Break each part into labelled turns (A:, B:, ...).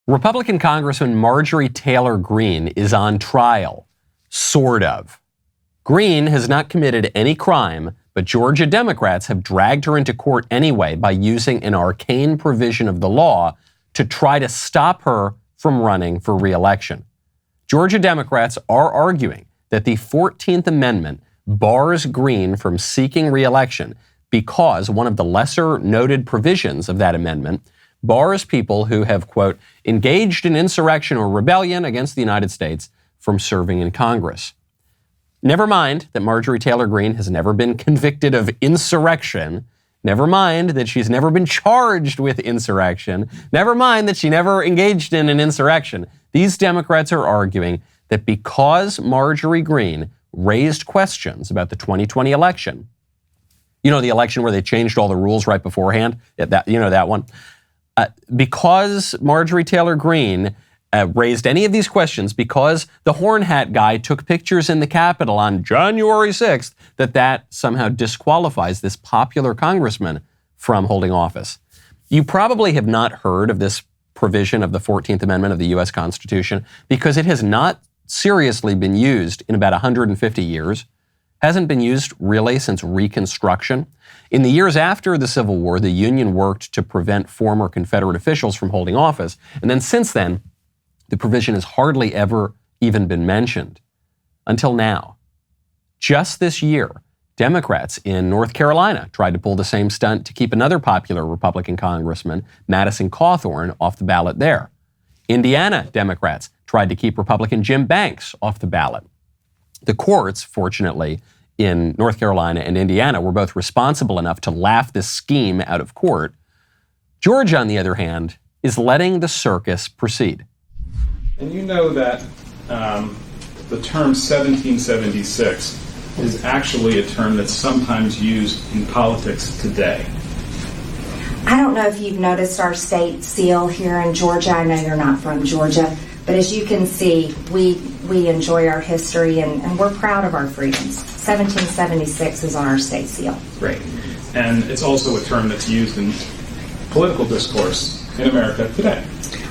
A: Republican Congressman Marjorie Taylor Greene is on trial. Sort of. Greene has not committed any crime, but Georgia Democrats have dragged her into court anyway by using an arcane provision of the law to try to stop her from running for re-election. Georgia Democrats are arguing that the 14th Amendment bars Greene from seeking re-election because one of the lesser noted provisions of that amendment bars people who have, quote, engaged in insurrection or rebellion against the United States from serving in Congress. Never mind that Marjorie Taylor Greene has never been convicted of insurrection. Never mind that she's never been charged with insurrection. Never mind that she never engaged in an insurrection. These Democrats are arguing that because Marjorie Greene raised questions about the 2020 election, you know, the election where they changed all the rules right beforehand, that one, because Marjorie Taylor Greene raised any of these questions, because the horn hat guy took pictures in the Capitol on January 6th, that somehow disqualifies this popular congressman from holding office. You probably have not heard of this provision of the 14th Amendment of the U.S. Constitution because it has not seriously been used in about 150 years. Hasn't been used really since Reconstruction. In the years after the Civil War, the Union worked to prevent former Confederate officials from holding office. And then since then, the provision has hardly ever even been mentioned until now. Just this year, Democrats in North Carolina tried to pull the same stunt to keep another popular Republican congressman, Madison Cawthorn, off the ballot there. Indiana Democrats tried to keep Republican Jim Banks off the ballot. The courts, fortunately, in North Carolina and Indiana were both responsible enough to laugh this scheme out of court. Georgia, on the other hand, is letting the circus proceed.
B: And you know that the term 1776 is actually a term that's sometimes used in politics today.
C: I don't know if you've noticed our state seal here in Georgia. I know you're not from Georgia, but as you can see, we enjoy our history and we're proud of our freedoms. 1776 is on our state seal.
B: Great. And it's also a term that's used in political discourse in America today.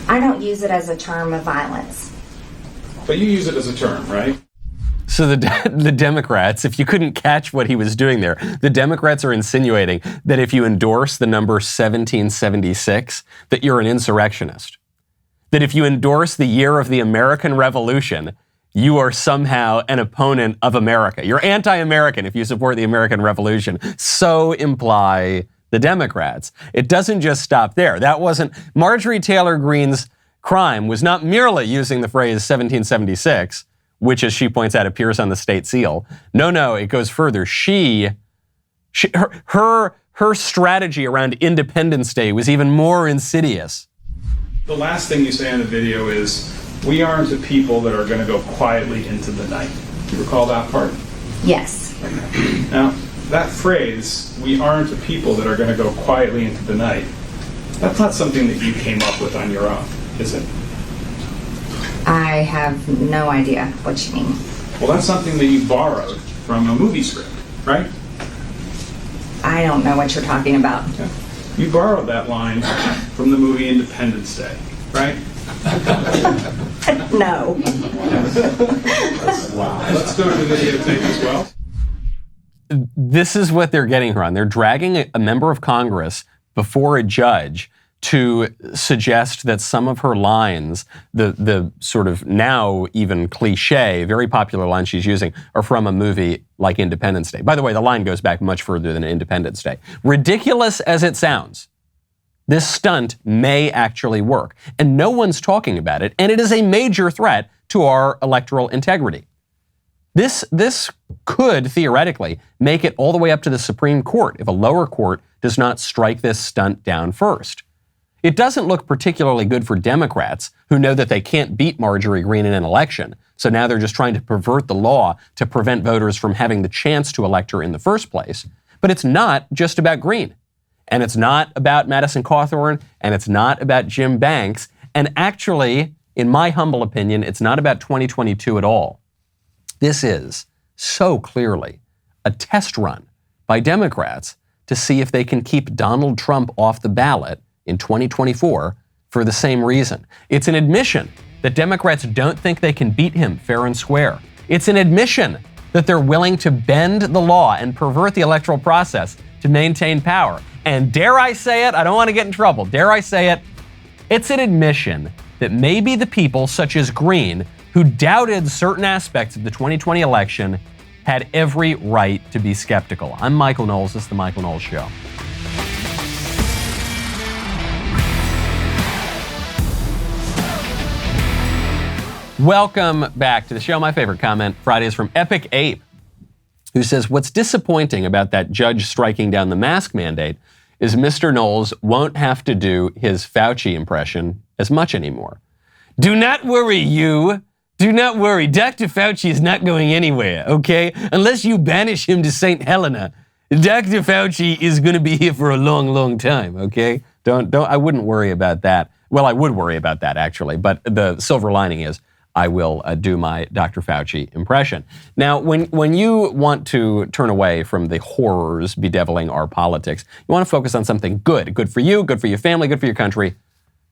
C: I don't use it as a term of violence.
B: But you use it as a term, right?
A: So the Democrats, if you couldn't catch what he was doing there, the Democrats are insinuating that if you endorse the number 1776, that you're an insurrectionist. That if you endorse the year of the American Revolution, you are somehow an opponent of America. You're anti-American if you support the American Revolution. So imply the Democrats. It doesn't just stop there. That wasn't Marjorie Taylor Greene's crime was not merely using the phrase 1776, which, as she points out, appears on the state seal. No, it goes further. Her strategy around Independence Day was even more insidious.
B: The last thing you say in the video is, we aren't a people that are going to go quietly into the night. Do you recall that part?
C: Yes.
B: Okay. Now, that phrase, we aren't a people that are going to go quietly into the night, that's not something that you came up with on your own, is it?
C: I have no idea what you mean.
B: Well, that's something that you borrowed from a movie script, right?
C: I don't know what you're talking about.
B: Okay. You borrowed that line from the movie Independence Day, right?
C: No.
B: Wow. Let's go to the videotape as well.
A: This is what they're getting her on. They're dragging a member of Congress before a judge to suggest that some of her lines, the sort of now even cliche, very popular lines she's using, are from a movie like Independence Day. By the way, the line goes back much further than Independence Day. Ridiculous as it sounds, this stunt may actually work, and no one's talking about it, and it is a major threat to our electoral integrity. This could, theoretically, make it all the way up to the Supreme Court if a lower court does not strike this stunt down first. It doesn't look particularly good for Democrats who know that they can't beat Marjorie Greene in an election, so now they're just trying to pervert the law to prevent voters from having the chance to elect her in the first place. But it's not just about Greene, and it's not about Madison Cawthorn, and it's not about Jim Banks, and actually, in my humble opinion, it's not about 2022 at all. This is so clearly a test run by Democrats to see if they can keep Donald Trump off the ballot in 2024 for the same reason. It's an admission that Democrats don't think they can beat him fair and square. It's an admission that they're willing to bend the law and pervert the electoral process to maintain power. And dare I say it, I don't want to get in trouble, dare I say it, it's an admission that maybe the people such as Greene, who doubted certain aspects of the 2020 election, had every right to be skeptical. I'm Michael Knowles, this is The Michael Knowles Show. Welcome back to the show. My favorite comment Friday is from Epic Ape, who says, what's disappointing about that judge striking down the mask mandate is Mr. Knowles won't have to do his Fauci impression as much anymore. Do not worry, you. Do not worry. Dr. Fauci is not going anywhere, okay? Unless you banish him to St. Helena, Dr. Fauci is going to be here for a long, long time, okay? I wouldn't worry about that. Well, I would worry about that, actually, but the silver lining is I will do my Dr. Fauci impression. Now, when you want to turn away from the horrors bedeviling our politics, you want to focus on something good. Good for you, good for your family, good for your country.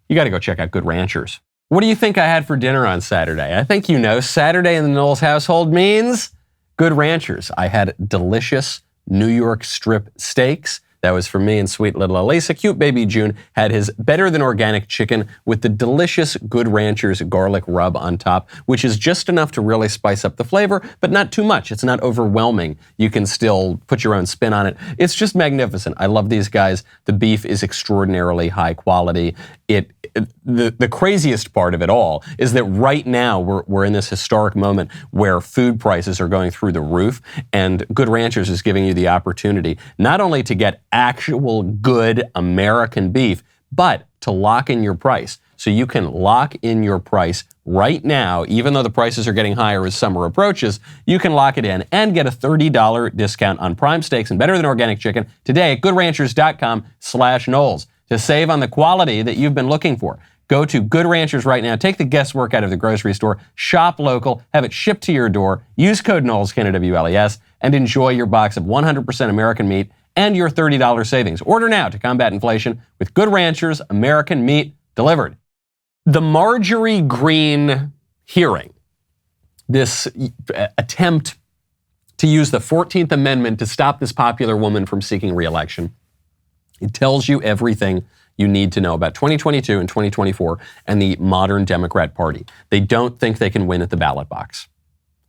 A: You got to go check out Good Ranchers. What do you think I had for dinner on Saturday? I think you know Saturday in the Knowles household means Good Ranchers. I had delicious New York strip steaks. That was for me and sweet little Elisa. Cute baby June had his better than organic chicken with the delicious Good Ranchers garlic rub on top, which is just enough to really spice up the flavor, but not too much. It's not overwhelming. You can still put your own spin on it. It's just magnificent. I love these guys. The beef is extraordinarily high quality. The craziest part of it all is that right now we're in this historic moment where food prices are going through the roof, and Good Ranchers is giving you the opportunity not only to get actual good American beef, but to lock in your price. So you can lock in your price right now, even though the prices are getting higher as summer approaches, you can lock it in and get a $30 discount on prime steaks and better than organic chicken today at goodranchers.com/Knowles. To save on the quality that you've been looking for, go to Good Ranchers right now. Take the guesswork out of the grocery store. Shop local. Have it shipped to your door. Use code Knowles, KNWLES, and enjoy your box of 100% American meat and your $30 savings. Order now to combat inflation with Good Ranchers American meat delivered. The Marjorie Greene hearing, this attempt to use the 14th Amendment to stop this popular woman from seeking re-election, it tells you everything you need to know about 2022 and 2024 and the modern Democrat Party. They don't think they can win at the ballot box.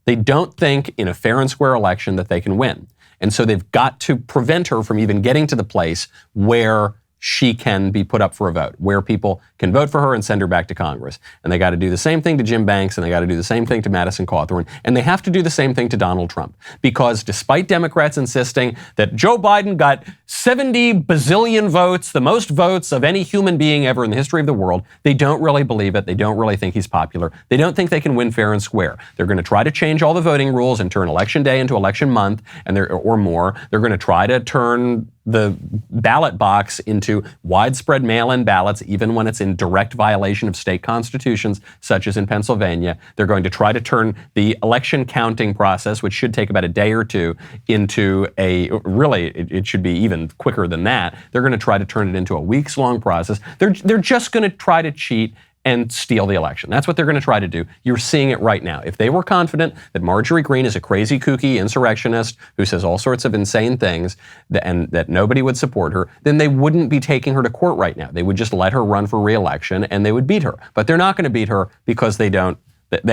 A: They don't think in a fair and square election that they can win. And so they've got to prevent her from even getting to the place where she can be put up for a vote, where people can vote for her and send her back to Congress. And they got to do the same thing to Jim Banks, and they got to do the same thing to Madison Cawthorn, and they have to do the same thing to Donald Trump. Because despite Democrats insisting that Joe Biden got 70 bazillion votes, the most votes of any human being ever in the history of the world, they don't really believe it. They don't really think he's popular. They don't think they can win fair and square. They're going to try to change all the voting rules and turn election day into election month or more. They're going to try to turn the ballot box into widespread mail-in ballots, even when it's in direct violation of state constitutions, such as in Pennsylvania. They're going to try to turn the election counting process, which should take about a day or two, into it should be even quicker than that. They're going to try to turn it into a weeks-long process. They're just going to try to cheat and steal the election. That's what they're going to try to do. You're seeing it right now. If they were confident that Marjorie Greene is a crazy, kooky insurrectionist who says all sorts of insane things and that nobody would support her, then they wouldn't be taking her to court right now. They would just let her run for re-election and they would beat her. But they're not going to beat her because they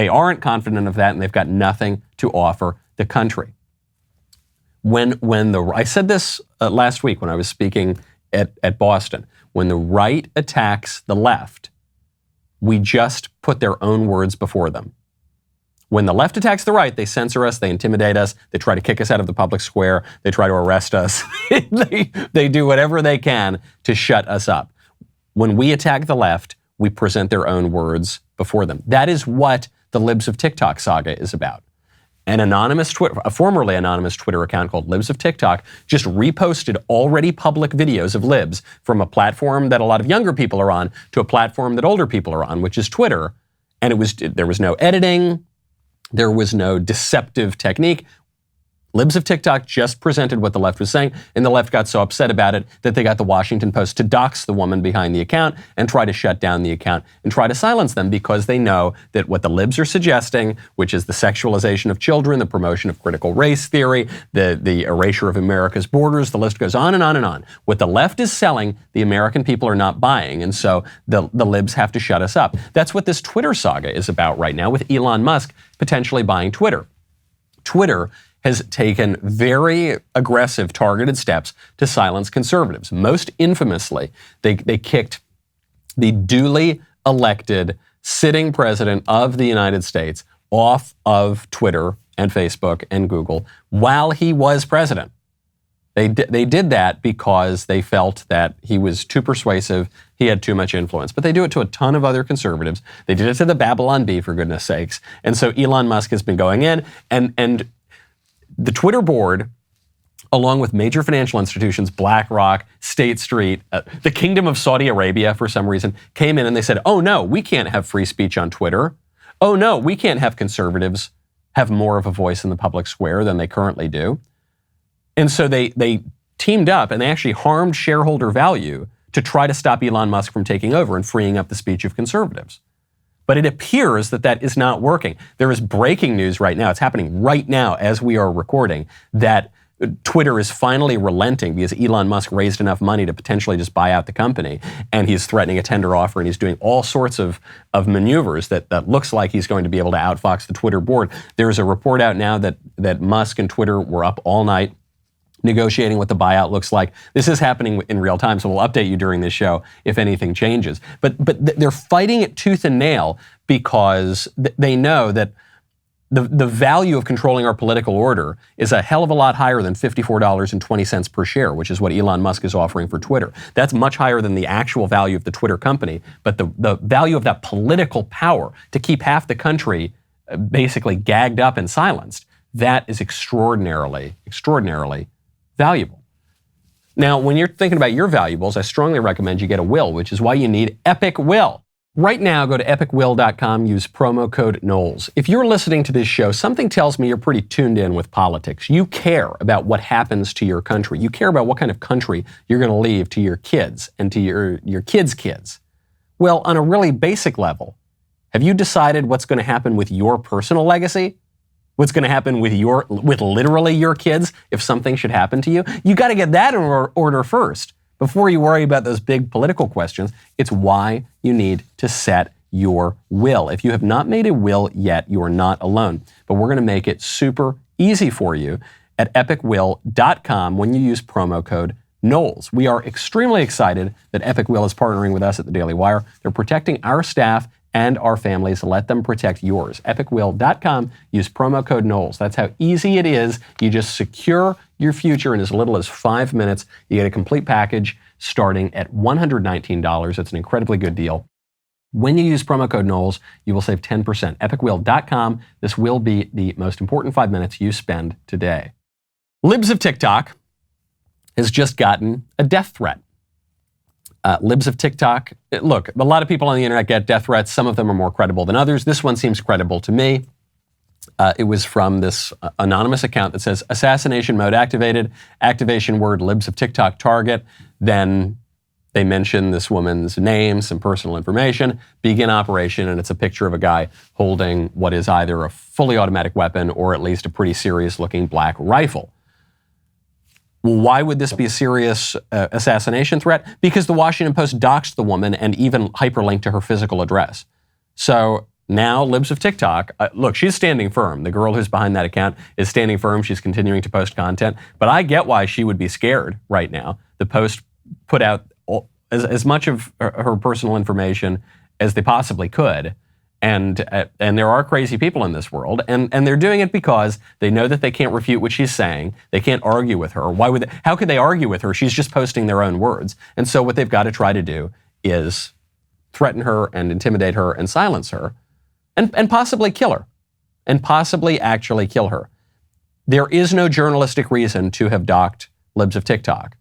A: aren't confident of that, and they've got nothing to offer the country. I said this last week when I was speaking at Boston, when the right attacks the left, we just put their own words before them. When the left attacks the right, they censor us, they intimidate us, they try to kick us out of the public square, they try to arrest us, they do whatever they can to shut us up. When we attack the left, we present their own words before them. That is what the Libs of TikTok saga is about. A formerly anonymous Twitter account called Libs of TikTok just reposted already public videos of Libs from a platform that a lot of younger people are on to a platform that older people are on, which is Twitter. And there was no editing. There was no deceptive technique. Libs of TikTok just presented what the left was saying, and the left got so upset about it that they got the Washington Post to dox the woman behind the account and try to shut down the account and try to silence them, because they know that what the libs are suggesting, which is the sexualization of children, the promotion of critical race theory, the erasure of America's borders, the list goes on and on and on. What the left is selling, the American people are not buying, and so the libs have to shut us up. That's what this Twitter saga is about right now, with Elon Musk potentially buying Twitter. Twitter has taken very aggressive, targeted steps to silence conservatives. Most infamously, they kicked the duly elected sitting president of the United States off of Twitter and Facebook and Google while he was president. They did that because they felt that he was too persuasive, he had too much influence. But they do it to a ton of other conservatives. They did it to the Babylon Bee, for goodness sakes. And so Elon Musk has been going in, and the Twitter board, along with major financial institutions, BlackRock, State Street, the Kingdom of Saudi Arabia, for some reason, came in and they said, oh no, we can't have free speech on Twitter. Oh no, we can't have conservatives have more of a voice in the public square than they currently do. And so they teamed up and they actually harmed shareholder value to try to stop Elon Musk from taking over and freeing up the speech of conservatives. But it appears that that is not working. There is breaking news right now. It's happening right now as we are recording, that Twitter is finally relenting because Elon Musk raised enough money to potentially just buy out the company. And he's threatening a tender offer, and he's doing all sorts of maneuvers that looks like he's going to be able to outfox the Twitter board. There's a report out now that Musk and Twitter were up all night negotiating what the buyout looks like. This is happening in real time, so we'll update you during this show if anything changes. But they're fighting it tooth and nail because they know that the value of controlling our political order is a hell of a lot higher than $54.20 per share, which is what Elon Musk is offering for Twitter. That's much higher than the actual value of the Twitter company, but the value of that political power to keep half the country basically gagged up and silenced, that is extraordinarily valuable. Now, when you're thinking about your valuables, I strongly recommend you get a will, which is why you need Epic Will. Right now, go to epicwill.com, use promo code Knowles. If you're listening to this show, something tells me you're pretty tuned in with politics. You care about what happens to your country. You care about what kind of country you're going to leave to your kids and to your kids' kids. Well, on a really basic level, have you decided what's going to happen with your personal legacy? What's going to happen with literally your kids if something should happen to you? You got to get that in order first before you worry about those big political questions. It's why you need to set your will. If you have not made a will yet, you are not alone. But we're going to make it super easy for you at epicwill.com when you use promo code Knowles. We are extremely excited that Epic Will is partnering with us at the Daily Wire. They're protecting our staff and our families. Let them protect yours. epicwill.com. Use promo code Knowles. That's how easy it is. You just secure your future in as little as 5 minutes. You get a complete package starting at $119. It's an incredibly good deal. When you use promo code Knowles, you will save 10%. epicwill.com. This will be the most important 5 minutes you spend today. Libs of TikTok has just gotten a death threat. Libs of TikTok, look, a lot of people on the internet get death threats. Some of them are more credible than others. This one seems credible to me. It was from this anonymous account that says, assassination mode activated, activation word Libs of TikTok target. Then they mention this woman's name, some personal information, begin operation, and it's a picture of a guy holding what is either a fully automatic weapon or at least a pretty serious looking black rifle. Well, why would this be a serious assassination threat? Because the Washington Post doxed the woman and even hyperlinked to her physical address. So now Libs of TikTok, look, she's standing firm. The girl who's behind that account is standing firm. She's continuing to post content. But I get why she would be scared right now. The Post put out as much of her personal information as they possibly could. And there are crazy people in this world, and they're doing it because they know that they can't refute what she's saying. They can't argue with her. How could they argue with her? She's just posting their own words. And so what they've got to try to do is threaten her and intimidate her and silence her and possibly kill her and possibly actually kill her. There is no journalistic reason to have docked Libs of TikTok.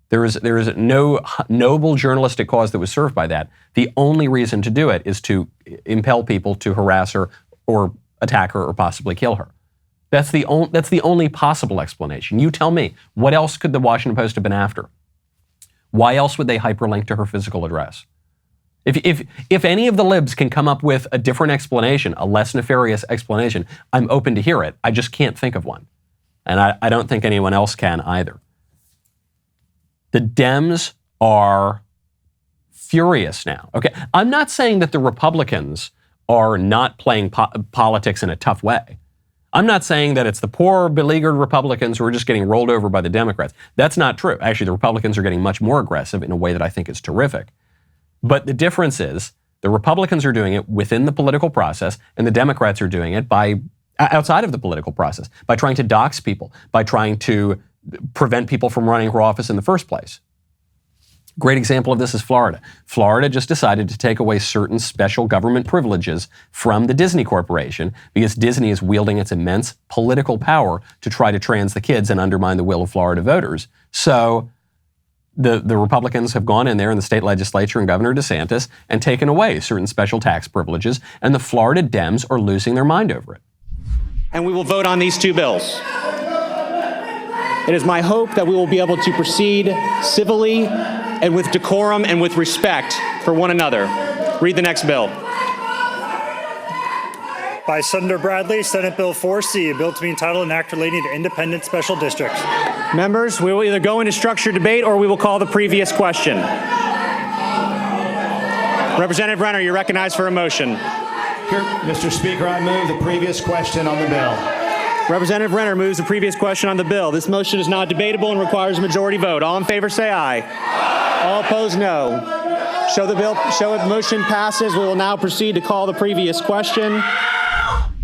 A: There is no noble journalistic cause that was served by that. The only reason to do it is to impel people to harass her or attack her or possibly kill her. That's the only possible explanation. You tell me, what else could the Washington Post have been after? Why else would they hyperlink to her physical address? If any of the libs can come up with a different explanation, a less nefarious explanation, I'm open to hear it. I just can't think of one. And I don't think anyone else can either. The Dems are furious now. Okay, I'm not saying that the Republicans are not playing politics in a tough way. I'm not saying that it's the poor, beleaguered Republicans who are just getting rolled over by the Democrats. That's not true. Actually, the Republicans are getting much more aggressive in a way that I think is terrific. But the difference is the Republicans are doing it within the political process, and the Democrats are doing it by outside of the political process, by trying to dox people, by trying to prevent people from running for office in the first place. Great example of this is Florida. Florida just decided to take away certain special government privileges from the Disney Corporation because Disney is wielding its immense political power to try to trans the kids and undermine the will of Florida voters. So the Republicans have gone in there in the state legislature and Governor DeSantis and taken away certain special tax privileges, and the Florida Dems are losing their mind over it.
D: And we will vote on these two bills. It is my hope that we will be able to proceed civilly and with decorum and with respect for one another. Read the next bill.
E: By Senator Bradley, Senate Bill 4C, a bill to be entitled an act relating to independent special districts.
D: Members, we will either go into structured debate or we will call the previous question. Representative Renner, you're recognized for a motion.
F: Here, Mr. Speaker, I move the previous question on the bill.
D: Representative Renner moves the previous question on the bill. This motion is not debatable and requires a majority vote. All in favor say aye. All opposed, no. Show the motion passes. We will now proceed to call the previous question.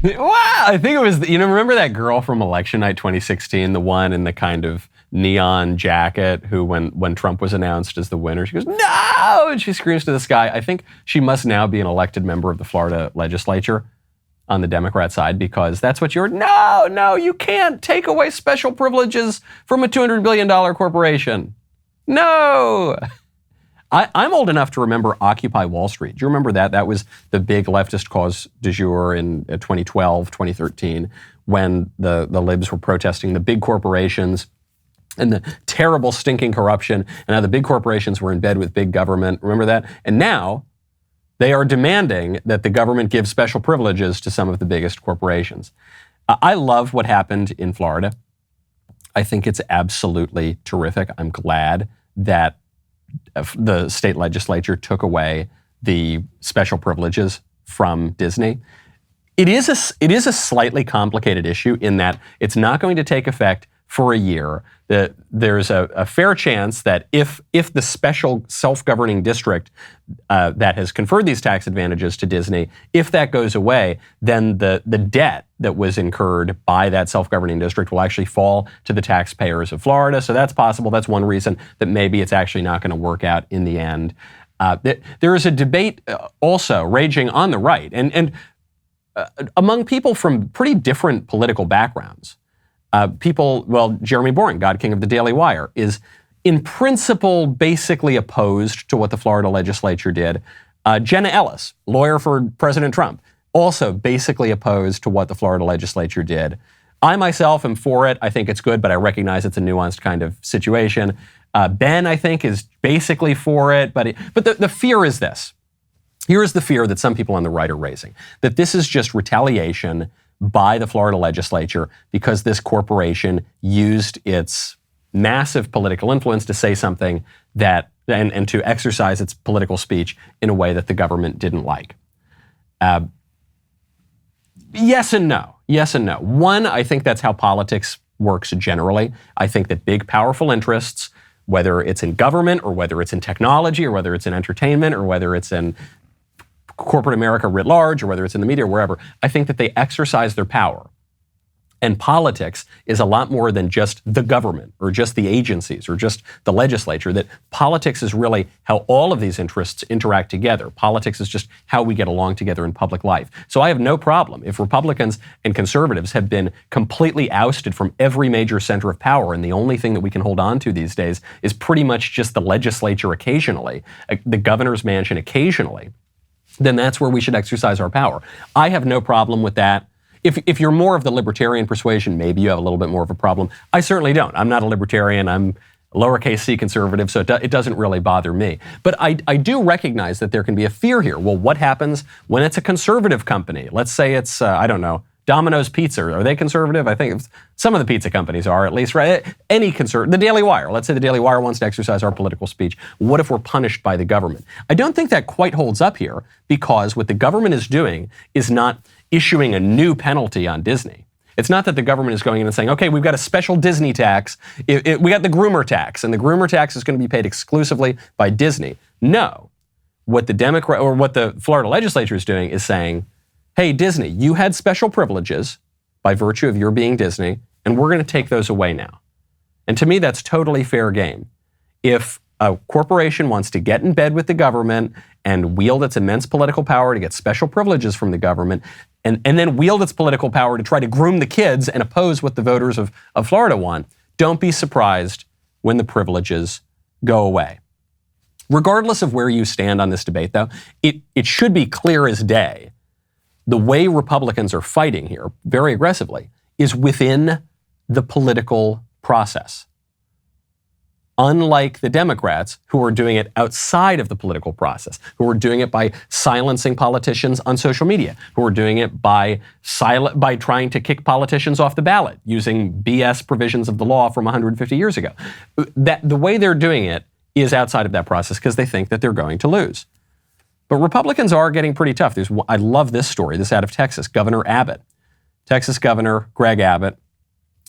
A: Wow, I think it was, remember that girl from Election Night 2016, the one in the kind of neon jacket who, when Trump was announced as the winner, she goes, no, and she screams to the sky. I think she must now be an elected member of the Florida legislature on the Democrat side, because that's what no, you can't take away special privileges from a $200 billion corporation. No. I'm old enough to remember Occupy Wall Street. Do you remember that? That was the big leftist cause du jour in 2012, 2013, when the libs were protesting the big corporations and the terrible stinking corruption, and how the big corporations were in bed with big government. Remember that? And now they are demanding that the government give special privileges to some of the biggest corporations. I love what happened in Florida. I think it's absolutely terrific. I'm glad that the state legislature took away the special privileges from Disney. It is a slightly complicated issue in that it's not going to take effect for a year. There's a fair chance that if the special self-governing district that has conferred these tax advantages to Disney, if that goes away, then the debt that was incurred by that self-governing district will actually fall to the taxpayers of Florida. So that's possible. That's one reason that maybe it's actually not going to work out in the end. There is a debate also raging on the right and among people from pretty different political backgrounds. Jeremy Boring, God King of the Daily Wire, is in principle basically opposed to what the Florida legislature did. Jenna Ellis, lawyer for President Trump, also basically opposed to what the Florida legislature did. I myself am for it. I think it's good, but I recognize it's a nuanced kind of situation. Ben, I think, is basically for it, but the fear is this. Here is the fear that some people on the right are raising, that this is just retaliation by the Florida legislature because this corporation used its massive political influence to say something that, and to exercise its political speech in a way that the government didn't like. Yes and no. Yes and no. One, I think that's how politics works generally. I think that big, powerful interests, whether it's in government or whether it's in technology or whether it's in entertainment or whether it's in corporate America writ large, or whether it's in the media or wherever, I think that they exercise their power. And politics is a lot more than just the government or just the agencies or just the legislature. That politics is really how all of these interests interact together. Politics is just how we get along together in public life. So I have no problem if Republicans and conservatives have been completely ousted from every major center of power, and the only thing that we can hold on to these days is pretty much just the legislature occasionally, the governor's mansion occasionally. Then that's where we should exercise our power. I have no problem with that. If you're more of the libertarian persuasion, maybe you have a little bit more of a problem. I certainly don't. I'm not a libertarian. I'm lowercase c conservative, so it doesn't really bother me. But I do recognize that there can be a fear here. Well, what happens when it's a conservative company? Let's say it's, I don't know, Domino's Pizza. Are they conservative? I think some of the pizza companies are, at least, right? Any the Daily Wire. Let's say the Daily Wire wants to exercise our political speech. What if we're punished by the government? I don't think that quite holds up here, because what the government is doing is not issuing a new penalty on Disney. It's not that the government is going in and saying, okay, we've got a special Disney tax. We got the groomer tax, and the groomer tax is going to be paid exclusively by Disney. No. What the Florida legislature is doing is saying, hey, Disney, you had special privileges by virtue of your being Disney, and we're going to take those away now. And to me, that's totally fair game. If a corporation wants to get in bed with the government and wield its immense political power to get special privileges from the government, and then wield its political power to try to groom the kids and oppose what the voters of Florida want, don't be surprised when the privileges go away. Regardless of where you stand on this debate, though, it should be clear as day. The way Republicans are fighting here very aggressively is within the political process. Unlike the Democrats, who are doing it outside of the political process, who are doing it by silencing politicians on social media, who are doing it by trying to kick politicians off the ballot using BS provisions of the law from 150 years ago. The way they're doing it is outside of that process because they think that they're going to lose. But Republicans are getting pretty tough. I love this story. This out of Texas. Governor Abbott, Texas Governor Greg Abbott,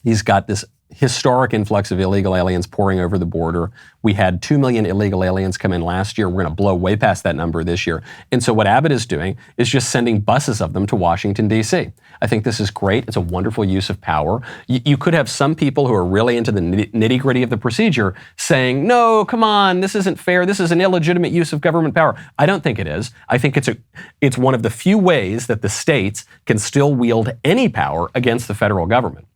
A: he's got this historic influx of illegal aliens pouring over the border. We had 2 million illegal aliens come in last year. We're going to blow way past that number this year. And so what Abbott is doing is just sending buses of them to Washington, D.C. I think this is great. It's a wonderful use of power. You could have some people who are really into the nitty-gritty of the procedure saying, no, come on, this isn't fair. This is an illegitimate use of government power. I don't think it is. I think it's one of the few ways that the states can still wield any power against the federal government.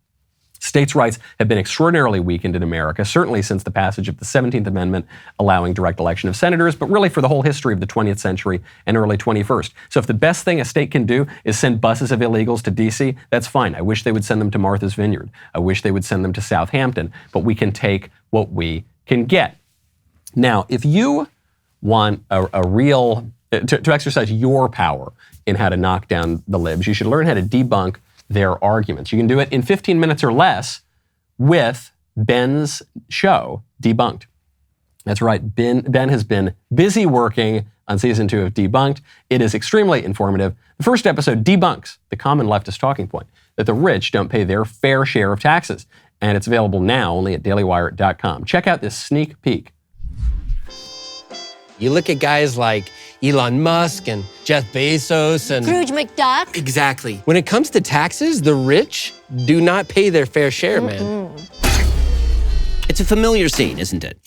A: States' rights have been extraordinarily weakened in America, certainly since the passage of the 17th Amendment allowing direct election of senators, but really for the whole history of the 20th century and early 21st. So if the best thing a state can do is send buses of illegals to D.C., that's fine. I wish they would send them to Martha's Vineyard. I wish they would send them to Southampton, but we can take what we can get. Now, if you want to exercise your power in how to knock down the libs, you should learn how to debunk their arguments. You can do it in 15 minutes or less with Ben's show, Debunked. That's right. Ben has been busy working on season 2 of Debunked. It is extremely informative. The first episode debunks the common leftist talking point that the rich don't pay their fair share of taxes. And it's available now only at dailywire.com. Check out this sneak peek.
G: You look at guys like Elon Musk and Jeff Bezos and
H: Scrooge McDuck.
G: Exactly. When it comes to taxes, the rich do not pay their fair share, man.
I: It's a familiar scene, isn't it?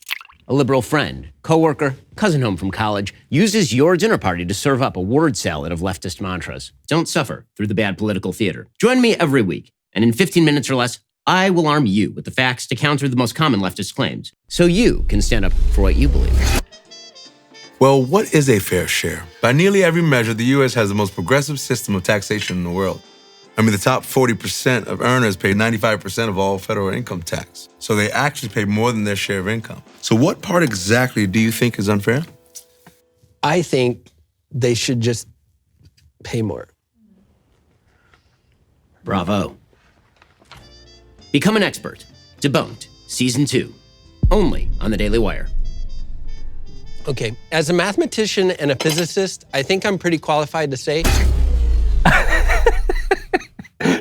I: A liberal friend, coworker, cousin home from college uses your dinner party to serve up a word salad of leftist mantras. Don't suffer through the bad political theater. Join me every week, and in 15 minutes or less, I will arm you with the facts to counter the most common leftist claims, so you can stand up for what you believe.
J: Well, what is a fair share? By nearly every measure, the U.S. has the most progressive system of taxation in the world. I mean, the top 40% of earners pay 95% of all federal income tax. So they actually pay more than their share of income. So what part exactly do you think is unfair?
G: I think they should just pay more.
I: Bravo. Become an expert. Debunked, Season 2. Only on the Daily Wire.
G: Okay, as a mathematician and a physicist, I think I'm pretty qualified to say.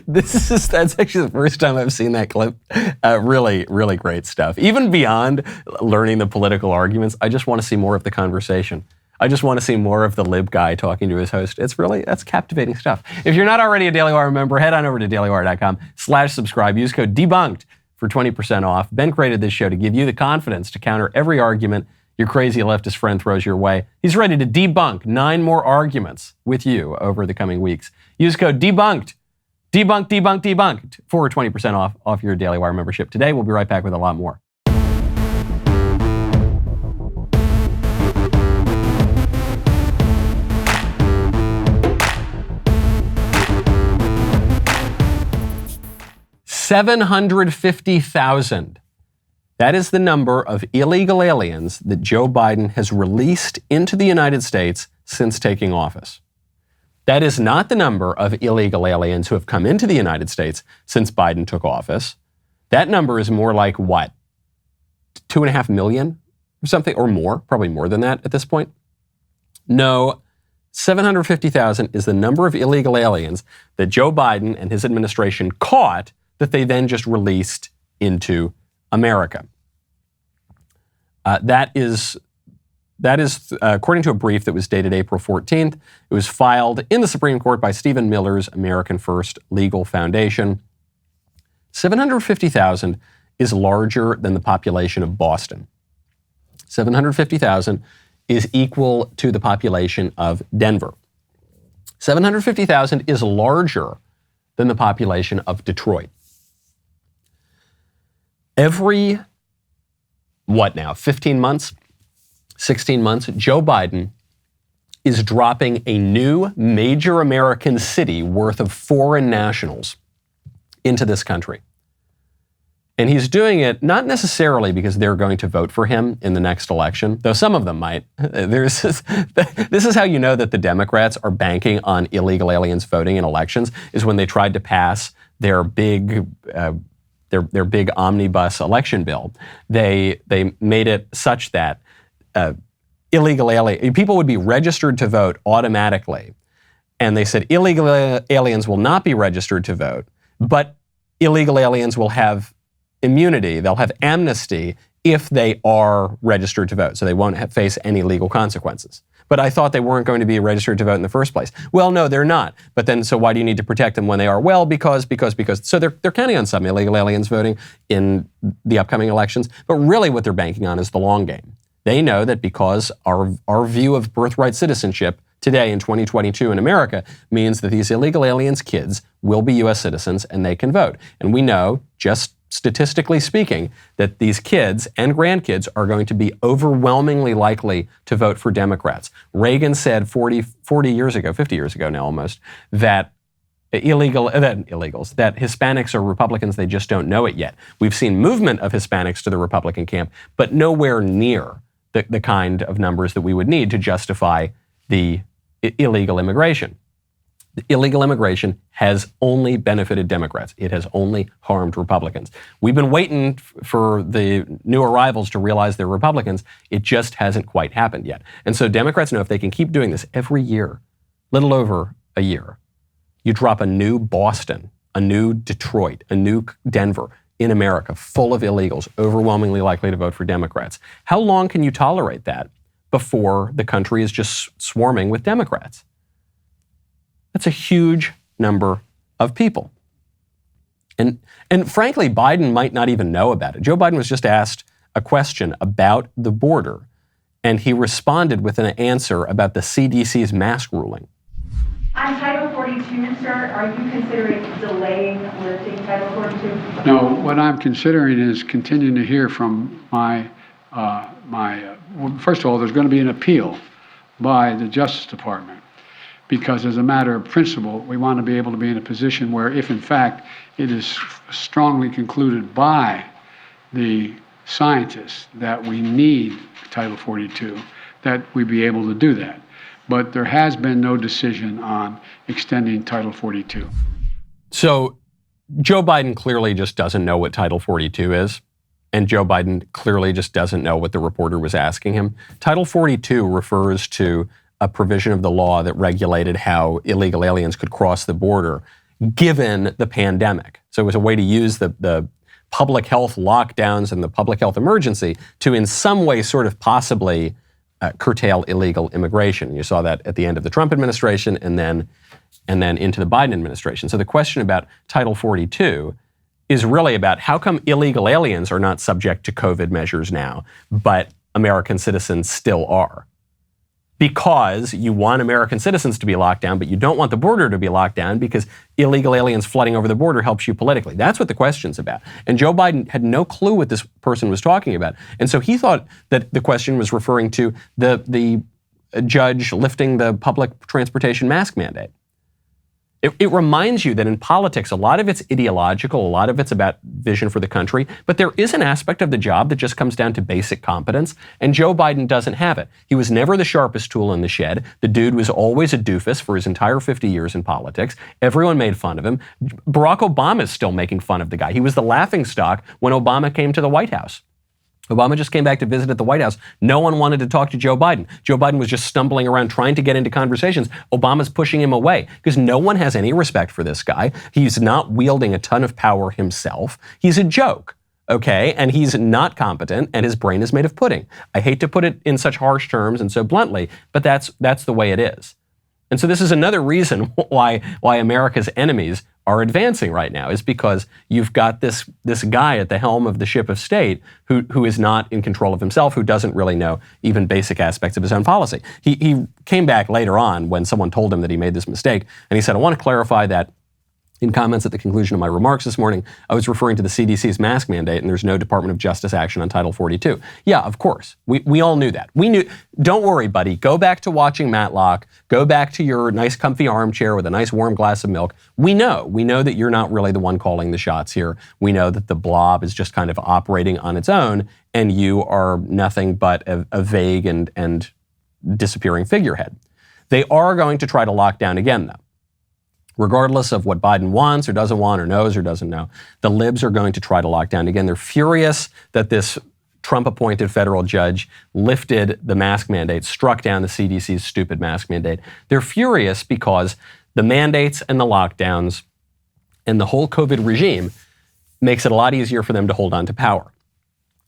A: That's actually the first time I've seen that clip. Really, really great stuff. Even beyond learning the political arguments, I just want to see more of the conversation. I just want to see more of the lib guy talking to his host. That's captivating stuff. If you're not already a Daily Wire member, head on over to dailywire.com/subscribe. Use code DEBUNKED for 20% off. Ben created this show to give you the confidence to counter every argument your crazy leftist friend throws your way. He's ready to debunk 9 more arguments with you over the coming weeks. Use code DEBUNKED, DEBUNKED for 20% off your Daily Wire membership today. We'll be right back with a lot more. 750,000. That is the number of illegal aliens that Joe Biden has released into the United States since taking office. That is not the number of illegal aliens who have come into the United States since Biden took office. That number is more like what? 2.5 million or something, or more, probably more than that at this point. No, 750,000 is the number of illegal aliens that Joe Biden and his administration caught that they then just released into America. That is according to a brief that was dated April 14th. It was filed in the Supreme Court by Stephen Miller's American First Legal Foundation. 750,000 is larger than the population of Boston. 750,000 is equal to the population of Denver. 750,000 is larger than the population of Detroit. Every, 15 months, 16 months, Joe Biden is dropping a new major American city worth of foreign nationals into this country. And he's doing it not necessarily because they're going to vote for him in the next election, though some of them might. This is how you know that the Democrats are banking on illegal aliens voting in elections, is when they tried to pass their big omnibus election bill. They made it such that people would be registered to vote automatically. And they said illegal aliens will not be registered to vote, but illegal aliens will have immunity, they'll have amnesty if they are registered to vote. So they won't face any legal consequences. But I thought they weren't going to be registered to vote in the first place. Well, no, they're not. But then, so why do you need to protect them when they are? Well, because. So they're counting on some illegal aliens voting in the upcoming elections. But really what they're banking on is the long game. They know that because our view of birthright citizenship today in 2022 in America means that these illegal aliens' kids will be U.S. citizens and they can vote. And we know, just statistically speaking, that these kids and grandkids are going to be overwhelmingly likely to vote for Democrats. Reagan said 50 years ago now almost, that that Hispanics are Republicans, they just don't know it yet. We've seen movement of Hispanics to the Republican camp, but nowhere near the kind of numbers that we would need to justify the illegal immigration. The illegal immigration has only benefited Democrats. It has only harmed Republicans. We've been waiting for the new arrivals to realize they're Republicans. It just hasn't quite happened yet. And so Democrats know if they can keep doing this every year, little over a year, you drop a new Boston, a new Detroit, a new Denver in America full of illegals, overwhelmingly likely to vote for Democrats. How long can you tolerate that before the country is just swarming with Democrats? That's a huge number of people. And frankly, Biden might not even know about it. Joe Biden was just asked a question about the border, and he responded with an answer about the CDC's mask ruling.
H: On Title 42, sir, are you considering delaying lifting Title 42?
K: No, what I'm considering is continuing to hear from well, first of all, there's going to be an appeal by the Justice Department. Because as a matter of principle, we want to be able to be in a position where if in fact it is strongly concluded by the scientists that we need Title 42, that we be able to do that. But there has been no decision on extending Title 42.
A: So Joe Biden clearly just doesn't know what Title 42 is. And Joe Biden clearly just doesn't know what the reporter was asking him. Title 42 refers to a provision of the law that regulated how illegal aliens could cross the border given the pandemic. So it was a way to use the public health lockdowns and the public health emergency to in some way sort of possibly curtail illegal immigration. You saw that at the end of the Trump administration and then into the Biden administration. So the question about Title 42 is really about how come illegal aliens are not subject to COVID measures now, but American citizens still are. Because you want American citizens to be locked down, but you don't want the border to be locked down because illegal aliens flooding over the border helps you politically. That's what the question's about. And Joe Biden had no clue what this person was talking about. And so he thought that the question was referring to the judge lifting the public transportation mask mandate. It reminds you that in politics, a lot of it's ideological, a lot of it's about vision for the country, but there is an aspect of the job that just comes down to basic competence, and Joe Biden doesn't have it. He was never the sharpest tool in the shed. The dude was always a doofus for his entire 50 years in politics. Everyone made fun of him. Barack Obama is still making fun of the guy. He was the laughingstock when Obama came to the White House. Obama just came back to visit at the White House. No one wanted to talk to Joe Biden. Joe Biden was just stumbling around trying to get into conversations. Obama's pushing him away because no one has any respect for this guy. He's not wielding a ton of power himself. He's a joke, okay? And he's not competent, and his brain is made of pudding. I hate to put it in such harsh terms and so bluntly, but that's the way it is. And so this is another reason why America's enemies are advancing right now, is because you've got this guy at the helm of the ship of state who is not in control of himself, who doesn't really know even basic aspects of his own policy. He came back later on when someone told him that he made this mistake, and he said, I want to clarify that in comments at the conclusion of my remarks this morning, I was referring to the CDC's mask mandate, and there's no Department of Justice action on Title 42. Yeah, of course. We all knew that. We knew. Don't worry, buddy. Go back to watching Matlock. Go back to your nice comfy armchair with a nice warm glass of milk. We know that you're not really the one calling the shots here. We know that the blob is just kind of operating on its own, and you are nothing but a vague and disappearing figurehead. They are going to try to lock down again, though. Regardless of what Biden wants or doesn't want or knows or doesn't know, the libs are going to try to lock down again. They're furious that this Trump-appointed federal judge lifted the mask mandate, struck down the CDC's stupid mask mandate. They're furious because the mandates and the lockdowns and the whole COVID regime makes it a lot easier for them to hold on to power.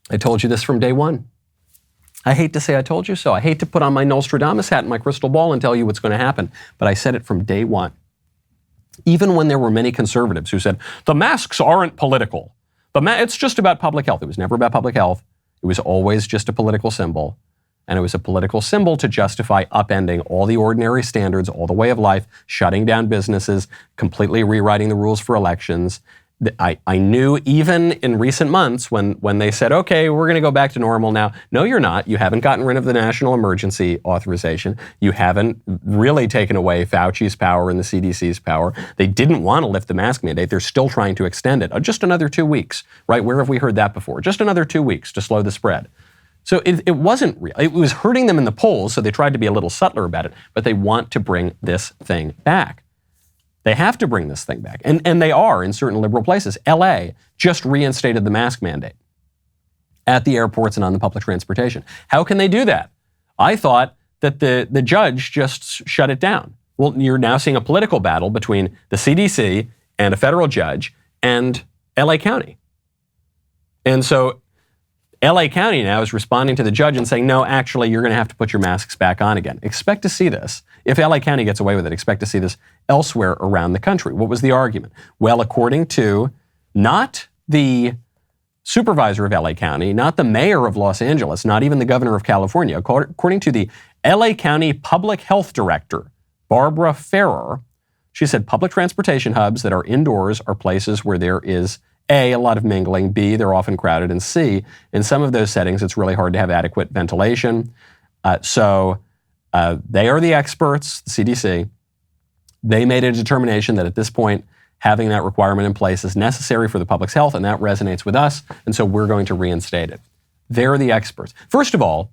A: I told you this from day one. I hate to say I told you so. I hate to put on my Nostradamus hat and my crystal ball and tell you what's going to happen, but I said it from day one. Even when there were many conservatives who said, the masks aren't political. It's just about public health. It was never about public health. It was always just a political symbol. And it was a political symbol to justify upending all the ordinary standards, all the way of life, shutting down businesses, completely rewriting the rules for elections. I knew even in recent months when they said, okay, we're going to go back to normal now. No, you're not. You haven't gotten rid of the national emergency authorization. You haven't really taken away Fauci's power and the CDC's power. They didn't want to lift the mask mandate. They're still trying to extend it. Just another 2 weeks, right? Where have we heard that before? Just another 2 weeks to slow the spread. So it wasn't real. It was hurting them in the polls, so they tried to be a little subtler about it, but they want to bring this thing back. They have to bring this thing back. And they are in certain liberal places. LA just reinstated the mask mandate at the airports and on the public transportation. How can they do that? I thought that the judge just shut it down. Well, you're now seeing a political battle between the CDC and a federal judge and LA County. And so LA County now is responding to the judge and saying, no, actually, you're going to have to put your masks back on again. Expect to see this. If LA County gets away with it, expect to see this elsewhere around the country. What was the argument? Well, according to not the supervisor of LA County, not the mayor of Los Angeles, not even the governor of California, according to the LA County Public Health Director, Barbara Ferrer, she said public transportation hubs that are indoors are places where there is A, a lot of mingling, B, they're often crowded, and C, in some of those settings, it's really hard to have adequate ventilation. They are the experts, the CDC. They made a determination that at this point, having that requirement in place is necessary for the public's health, and that resonates with us, and so we're going to reinstate it. They're the experts. First of all,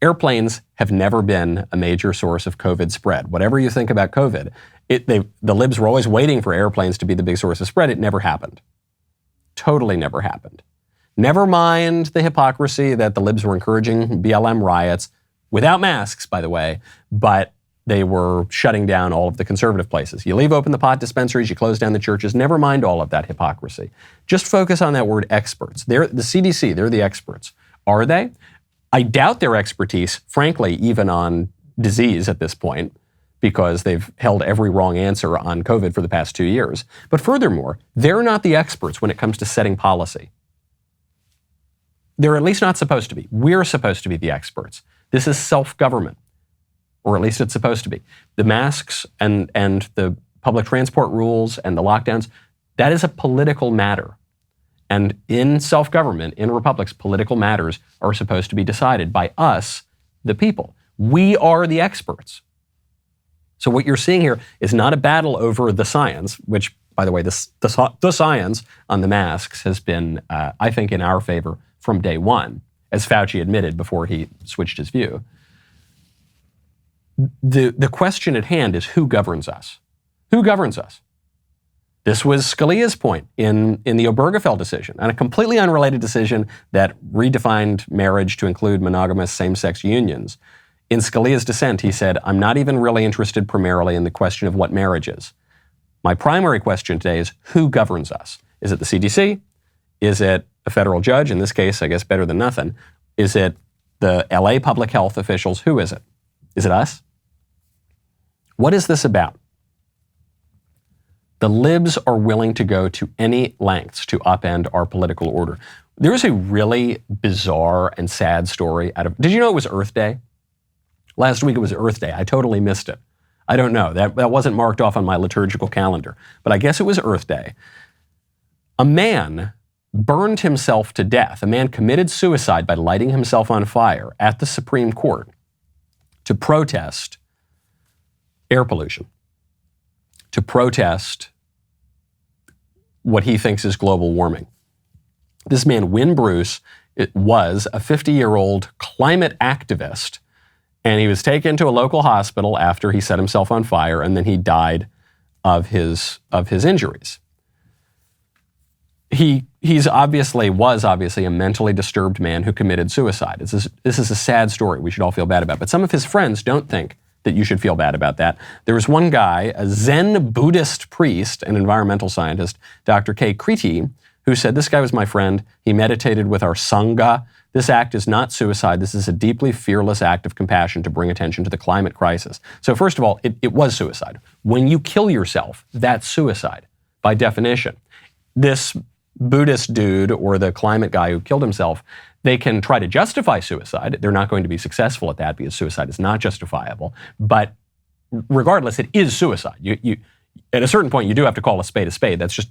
A: airplanes have never been a major source of COVID spread. Whatever you think about COVID, the libs were always waiting for airplanes to be the big source of spread. It never happened. Totally never happened. Never mind the hypocrisy that the libs were encouraging BLM riots, without masks, by the way, but they were shutting down all of the conservative places. You leave open the pot dispensaries, you close down the churches, never mind all of that hypocrisy. Just focus on that word experts. They're the CDC, they're the experts. Are they? I doubt their expertise, frankly, even on disease at this point, because they've held every wrong answer on COVID for the past 2 years. But furthermore, they're not the experts when it comes to setting policy. They're at least not supposed to be. We're supposed to be the experts. This is self-government, or at least it's supposed to be. The masks and the public transport rules and the lockdowns, that is a political matter. And in self-government, in republics, political matters are supposed to be decided by us, the people. We are the experts. So what you're seeing here is not a battle over the science, which, by the way, the science on the masks has been, I think, in our favor from day one, as Fauci admitted before he switched his view. The question at hand is who governs us? Who governs us? This was Scalia's point in the Obergefell decision, and a completely unrelated decision that redefined marriage to include monogamous same-sex unions. In Scalia's dissent, he said, I'm not even really interested primarily in the question of what marriage is. My primary question today is who governs us? Is it the CDC? Is it a federal judge? In this case, I guess better than nothing. Is it the LA public health officials? Who is it? Is it us? What is this about? The libs are willing to go to any lengths to upend our political order. There is a really bizarre and sad story out of, did you know it was Earth Day? Last week it was Earth Day. I totally missed it. I don't know. That wasn't marked off on my liturgical calendar, but I guess it was Earth Day. A man burned himself to death. A man committed suicide by lighting himself on fire at the Supreme Court to protest air pollution, to protest what he thinks is global warming. This man, Win Bruce, was a 50-year-old climate activist, and he was taken to a local hospital after he set himself on fire, and then he died of his injuries. He was obviously a mentally disturbed man who committed suicide. This is a sad story we should all feel bad about. But some of his friends don't think that you should feel bad about that. There was one guy, a Zen Buddhist priest and environmental scientist, Dr. K. Kriti, who said, this guy was my friend. He meditated with our Sangha. This act is not suicide. This is a deeply fearless act of compassion to bring attention to the climate crisis. So first of all, it was suicide. When you kill yourself, that's suicide by definition. This Buddhist dude or the climate guy who killed himself, they can try to justify suicide. They're not going to be successful at that because suicide is not justifiable. But regardless, it is suicide. You at a certain point, you do have to call a spade a spade. That's just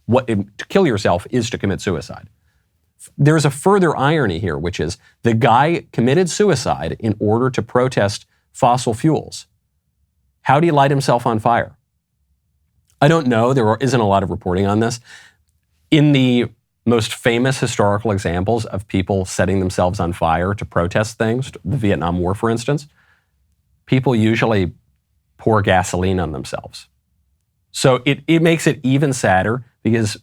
A: to kill yourself is to commit suicide. There's a further irony here, which is the guy committed suicide in order to protest fossil fuels. How do you light himself on fire? I don't know. There isn't a lot of reporting on this. In the most famous historical examples of people setting themselves on fire to protest things, the Vietnam War, for instance, people usually pour gasoline on themselves. So it makes it even sadder because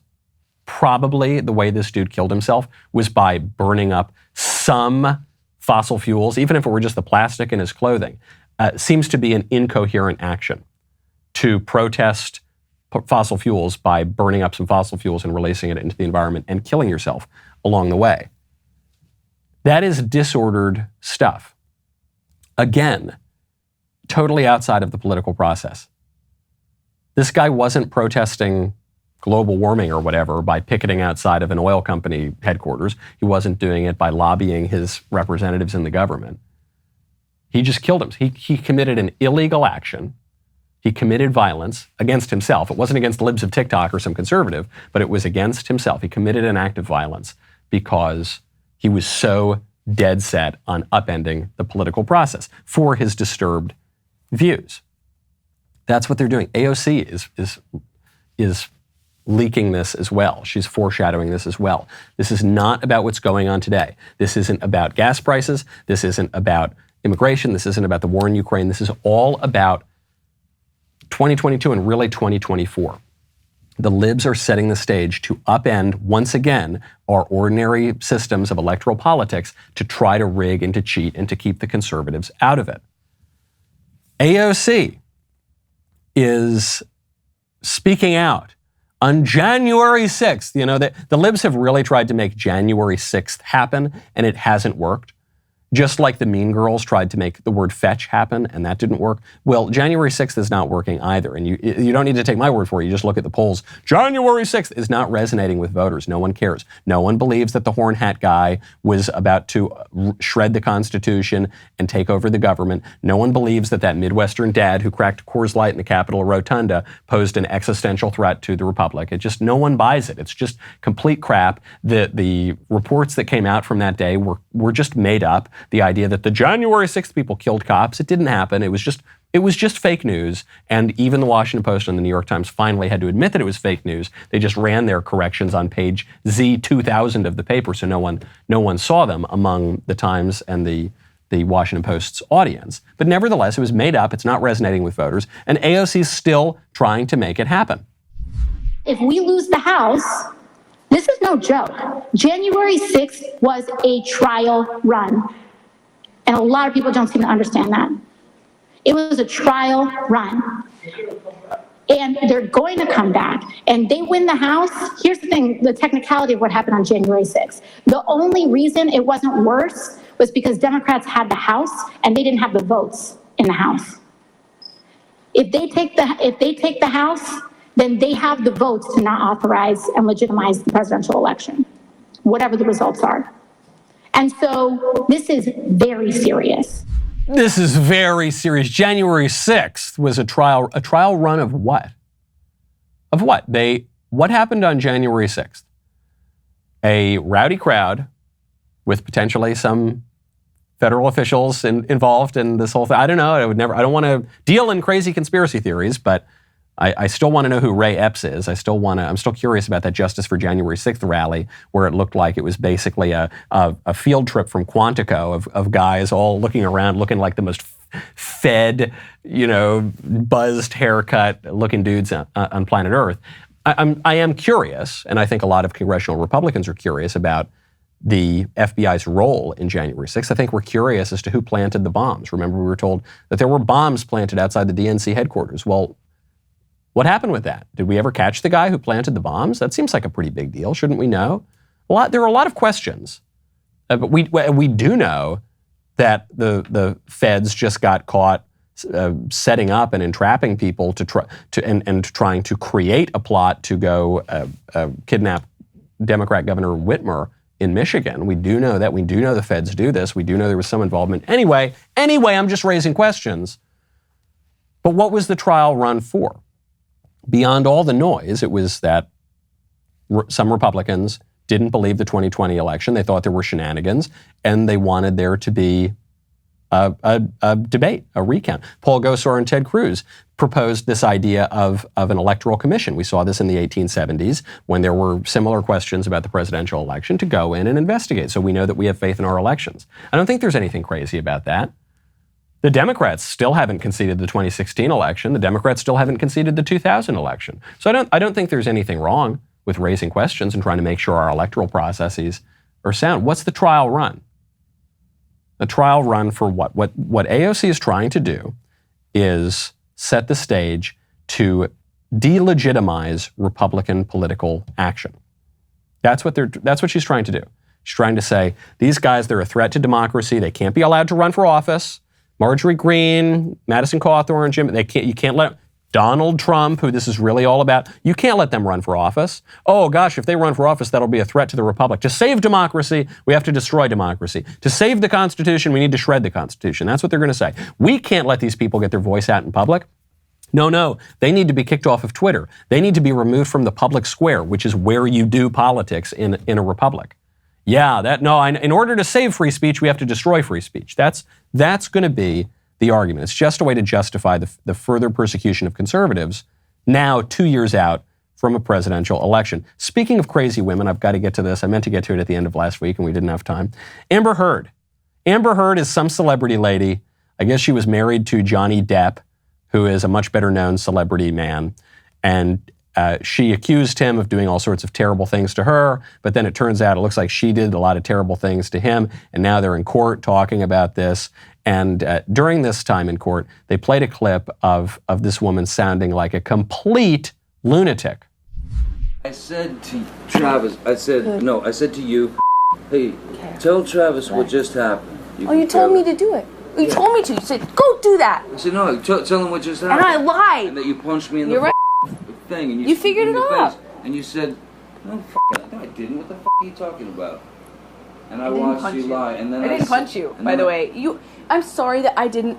A: probably the way this dude killed himself was by burning up some fossil fuels, even if it were just the plastic in his clothing. Seems to be an incoherent action to protest fossil fuels by burning up some fossil fuels and releasing it into the environment and killing yourself along the way. That is disordered stuff. Again, totally outside of the political process. This guy wasn't protesting global warming or whatever by picketing outside of an oil company headquarters. He wasn't doing it by lobbying his representatives in the government. He just killed him. He committed an illegal action. He committed violence against himself. It wasn't against the Libs of TikTok or some conservative, but it was against himself. He committed an act of violence because he was so dead set on upending the political process for his disturbed views. That's what they're doing. AOC is leaking this as well. She's foreshadowing this as well. This is not about what's going on today. This isn't about gas prices. This isn't about immigration. This isn't about the war in Ukraine. This is all about 2022 and really 2024. The Libs are setting the stage to upend, once again, our ordinary systems of electoral politics to try to rig and to cheat and to keep the conservatives out of it. AOC is speaking out on January 6th. You know, the Libs have really tried to make January 6th happen, and it hasn't worked. Just like the Mean Girls tried to make the word fetch happen, and that didn't work. Well, January 6th is not working either, and you don't need to take my word for it. You just look at the polls. January 6th is not resonating with voters. No one cares. No one believes that the horn hat guy was about to shred the Constitution and take over the government. No one believes that Midwestern dad who cracked Coors Light in the Capitol Rotunda posed an existential threat to the Republic. No one buys it. It's just complete crap. The reports that came out from that day were just made up. The idea that the January 6th people killed cops, it didn't happen. It was just It was just fake news, and even the Washington Post and the New York Times finally had to admit that it was fake news. They just ran their corrections on page Z2000 of the paper, so no one saw them among the Times and the Washington Post's audience. But nevertheless, it was made up. It's not resonating with voters, and AOC is still trying to make it happen.
L: If we lose the House, this is no joke. January 6th was a trial run, and a lot of people don't seem to understand that. It was a trial run. And they're going to come back. And they win the House. Here's the thing, the technicality of what happened on January 6th. The only reason it wasn't worse was because Democrats had the House and they didn't have the votes in the House. If they take the House, then they have the votes to not authorize and legitimize the presidential election, whatever the results are. And so this is very serious.
A: This is very serious. January 6th was a trial run of what? Of what? What happened on January 6th? A rowdy crowd with potentially some federal officials involved in this whole thing. I don't know. I don't want to deal in crazy conspiracy theories, but I still want to know who Ray Epps is. I'm still curious about that Justice for January 6th rally where it looked like it was basically a field trip from Quantico of guys all looking around, looking like the most fed, buzzed haircut looking dudes on planet Earth. I am curious, and I think a lot of congressional Republicans are curious about the FBI's role in January 6th. I think we're curious as to who planted the bombs. Remember, we were told that there were bombs planted outside the DNC headquarters. Well, what happened with that? Did we ever catch the guy who planted the bombs? That seems like a pretty big deal. Shouldn't we know? There are a lot of questions. But we do know that the feds just got caught setting up and entrapping people and trying to create a plot to go kidnap Democrat Governor Whitmer in Michigan. We do know that. We do know the feds do this. We do know there was some involvement. Anyway, I'm just raising questions. But what was the trial run for? Beyond all the noise, it was that some Republicans didn't believe the 2020 election. They thought there were shenanigans, and they wanted there to be a debate, a recount. Paul Gosar and Ted Cruz proposed this idea of an electoral commission. We saw this in the 1870s when there were similar questions about the presidential election to go in and investigate. So we know that we have faith in our elections. I don't think there's anything crazy about that. The Democrats still haven't conceded the 2016 election. The Democrats still haven't conceded the 2000 election. So I don't think there's anything wrong with raising questions and trying to make sure our electoral processes are sound. What's the trial run? The trial run for what? What AOC is trying to do is set the stage to delegitimize Republican political action. That's what she's trying to do. She's trying to say, these guys, they're a threat to democracy. They can't be allowed to run for office. Marjorie Greene, Madison Cawthorn, you can't let Donald Trump, who this is really all about, you can't let them run for office. Oh gosh, if they run for office, that'll be a threat to the republic. To save democracy, we have to destroy democracy. To save the Constitution, we need to shred the Constitution. That's what they're going to say. We can't let these people get their voice out in public. No, they need to be kicked off of Twitter. They need to be removed from the public square, which is where you do politics in a republic. In order to save free speech, we have to destroy free speech. That's going to be the argument. It's just a way to justify the further persecution of conservatives now 2 years out from a presidential election. Speaking of crazy women, I've got to get to this. I meant to get to it at the end of last week and we didn't have time. Amber Heard. Amber Heard is some celebrity lady. I guess she was married to Johnny Depp, who is a much better known celebrity man. And she accused him of doing all sorts of terrible things to her, but then it turns out it looks like she did a lot of terrible things to him, and now they're in court talking about this. And during this time in court, they played a clip of this woman sounding like a complete lunatic.
M: I said to Travis, I said to you, hey, tell Travis what just happened.
N: You told me to do it. You told me to. You said, go do that.
M: I said, no, tell him what just happened.
N: And I lied.
M: And that you punched me in the thing. And
N: you figured it out.
M: And you said, no, I didn't. What the are you talking about? And I watched you lie. And then
N: I didn't punch you, by the way. I'm sorry that I didn't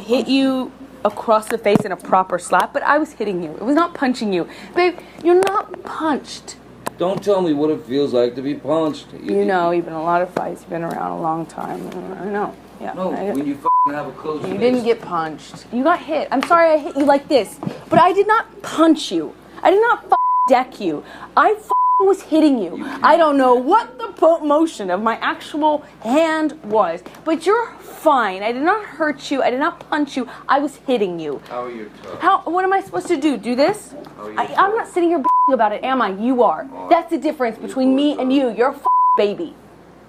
N: hit you across the face in a proper slap, but I was hitting you. It was not punching you. Babe, you're not punched.
M: Don't tell me what it feels like to be punched.
N: You know, you've been in a lot of fights. You've been around a long time. I know. Yeah.
M: No, when you have a closed
N: You
M: fist.
N: didn't get punched. You got hit. I'm sorry I hit you like this, but I did not punch you. I did not deck you. I was hitting you. I don't know what the motion of my actual hand was, but you're fine. I did not hurt you. I did not punch you. I was hitting you.
M: How are you tough?
N: What am I supposed to do? Do this? I'm not sitting here about it, am I? You are. That's the difference between me and you. You're a baby.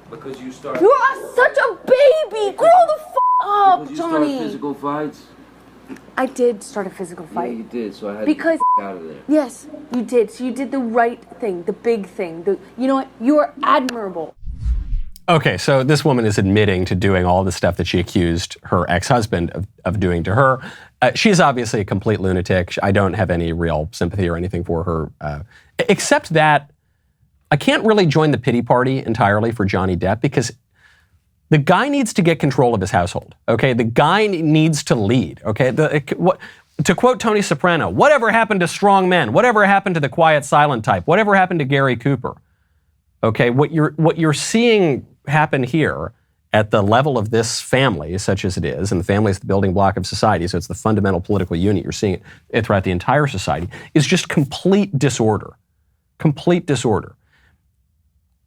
M: Because you started.
N: You are such a baby. Grow the up,
M: Because you
N: Johnny.
M: started physical fights.
N: I did start a physical fight.
M: Yeah, you did. So I had
N: because
M: to get out of there.
N: Yes, you did. So you did the right thing, the big thing. You know what? You're admirable.
A: Okay, so this woman is admitting to doing all the stuff that she accused her ex-husband of doing to her. She's obviously a complete lunatic. I don't have any real sympathy or anything for her, except that I can't really join the pity party entirely for Johnny Depp because the guy needs to get control of his household, okay? The guy needs to lead, okay? To quote Tony Soprano, whatever happened to strong men? Whatever happened to the quiet, silent type? Whatever happened to Gary Cooper? Okay, what you're seeing happen here at the level of this family, such as it is, and the family is the building block of society, so it's the fundamental political unit, you're seeing it throughout the entire society, is just complete disorder. Complete disorder.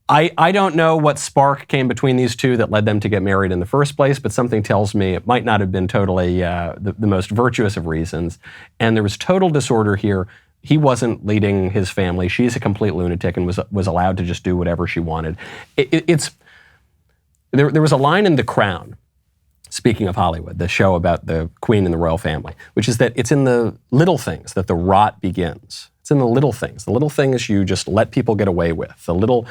A: I don't know what spark came between these two that led them to get married in the first place, but something tells me it might not have been totally the most virtuous of reasons. And there was total disorder here. He wasn't leading his family. She's a complete lunatic and was allowed to just do whatever she wanted. There was a line in The Crown, speaking of Hollywood, the show about the Queen and the royal family, which is that it's in the little things that the rot begins. It's in the little things. The little things you just let people get away with. The little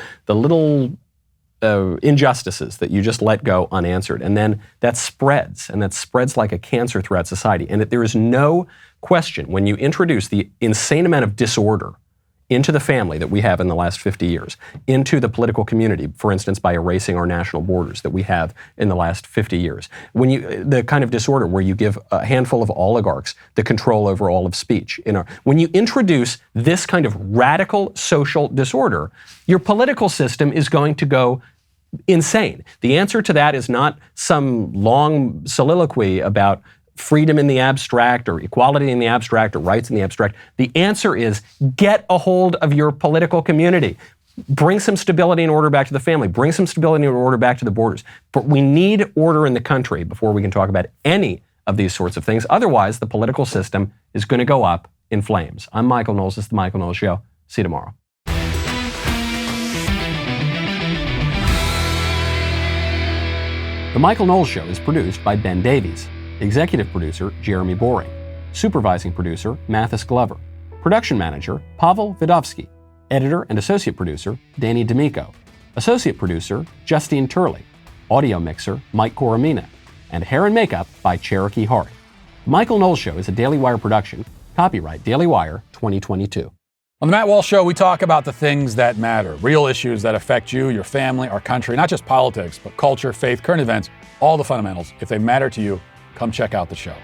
A: injustices that you just let go unanswered. And then that spreads, and that spreads like a cancer throughout society. And that there is no question when you introduce the insane amount of disorder into the family that we have in the last 50 years, into the political community, for instance, by erasing our national borders that we have in the last 50 years. The kind of disorder where you give a handful of oligarchs the control over all of speech. When you introduce this kind of radical social disorder, your political system is going to go insane. The answer to that is not some long soliloquy about freedom in the abstract or equality in the abstract or rights in the abstract. The answer is get a hold of your political community. Bring some stability and order back to the family. Bring some stability and order back to the borders. But we need order in the country before we can talk about any of these sorts of things. Otherwise, the political system is going to go up in flames. I'm Michael Knowles. This is The Michael Knowles Show. See you tomorrow. The Michael Knowles Show is produced by Ben Davies. Executive producer, Jeremy Boring. Supervising producer, Mathis Glover. Production manager, Pavel Vidovsky. Editor and associate producer, Danny D'Amico. Associate producer, Justine Turley. Audio mixer, Mike Coromina. And hair and makeup by Cherokee Hart. The Michael Knowles Show is a Daily Wire production. Copyright Daily Wire 2022.
O: On the Matt Walsh Show, we talk about the things that matter, real issues that affect you, your family, our country, not just politics, but culture, faith, current events, all the fundamentals. If they matter to you, come check out the show.